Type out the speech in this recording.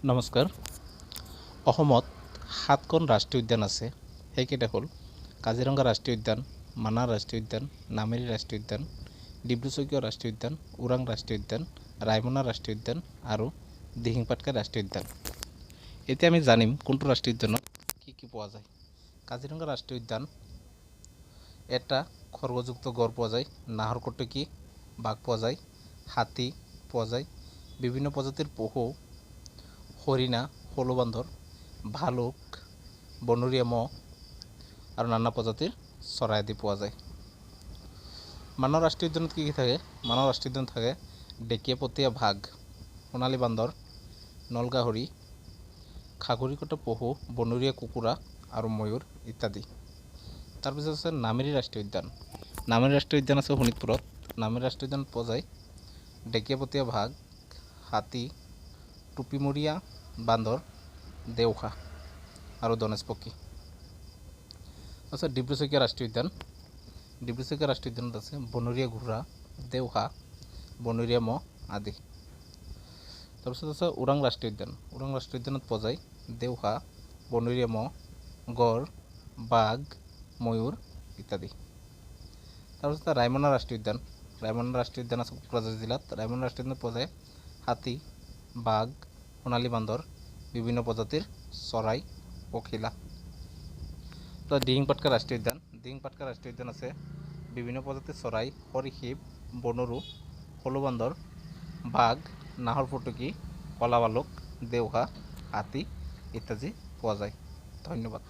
নমস্কাৰ। অসমত ৭খন ৰাষ্ট্ৰীয় উদ্যান আছে। সেইকেইটা হ'ল কাজিৰঙা ৰাষ্ট্ৰীয় উদ্যান, মানাহ ৰাষ্ট্ৰীয় উদ্যান, নামেৰি ৰাষ্ট্ৰীয় উদ্যান, ডিব্ৰু-ছৈখোৱা ৰাষ্ট্ৰীয় উদ্যান, ওৰাং ৰাষ্ট্ৰীয় উদ্যান, ৰায়মনা ৰাষ্ট্ৰীয় উদ্যান আৰু দিহিং পাটকাই ৰাষ্ট্ৰীয় উদ্যান। এতিয়া আমি জানিম কোনটো ৰাষ্ট্ৰীয় উদ্যানত কি পোৱা যায়। কাজিৰঙা ৰাষ্ট্ৰীয় উদ্যান এটা খড়গযুক্ত গড় পোৱা যায়, নাহৰকটকী বাঘ পোৱা যায়, হাতী পোৱা যায়, বিভিন্ন প্ৰজাতিৰ পহু, হৰিণা, হলৌ বান্দৰ, ভালুক, বনৰীয়া মহ আৰু নানা প্ৰজাতিৰ চৰাই আদি পোৱা যায়। মানাহ ৰাষ্ট্ৰীয় উদ্যানত কি থাকে? মানাহ ৰাষ্ট্ৰীয় উদ্যানত থাকে ঢেঁকীয়াপতীয়া বাঘ, সোণালী বান্দৰ, নলগাহৰি, খাঘৰীকটা পহু, বনৰীয়া কুকুৰা আৰু ময়ূৰ ইত্যাদি। তাৰপিছত আছে নামেৰি ৰাষ্ট্ৰীয় উদ্যান। নামেৰি ৰাষ্ট্ৰীয় উদ্যান আছে শোণিতপুৰত। নামেৰি ৰাষ্ট্ৰীয় উদ্যানত পোৱা যায় ঢেঁকীয়াপতীয়া বাঘ, হাতী, টুপিমূৰীয়া বান্দৰ, দেওশা আৰু ধনেশ পক্ষী। আছে ডিব্ৰু-ছৈখোৱা ৰাষ্ট্ৰীয় উদ্যান। ডিব্ৰু-ছৈখোৱা ৰাষ্ট্ৰীয় উদ্যানত আছে বনৰীয়া ঘোঁৰা, দেওশা, বনৰীয়া মহ আদি। তাৰপিছত আছে ওৰাং ৰাষ্ট্ৰীয় উদ্যান। ওৰাং ৰাষ্ট্ৰীয় উদ্যানত পোৱা যায় দেওশা, বনৰীয়া মহ, গড়, বাঘ, ময়ূৰ ইত্যাদি। তাৰপিছত ৰায়মনা ৰাষ্ট্ৰীয় উদ্যান। ৰায়মনা ৰাষ্ট্ৰীয় উদ্যান আছে কোকৰাঝাৰ জিলাত। ৰায়মনা ৰাষ্ট্ৰীয় উদ্যানত পোৱা যায় হাতী, বাঘ, সোণালী বান্দৰ, বিভিন্ন প্ৰজাতিৰ চৰাই, পখিলা। দিহিং পাটকাই ৰাষ্ট্ৰীয় উদ্যান। দিহিং পাটকাই ৰাষ্ট্ৰীয় উদ্যান আছে বিভিন্ন প্ৰজাতিৰ চৰাই, সৰীসৃপ, বনৰৌ, হলৌ বান্দৰ, বাঘ, নাহৰফুটুকী, কলা ভালুক, দেওশা, হাতী ইত্যাদি পোৱা যায়। ধন্যবাদ।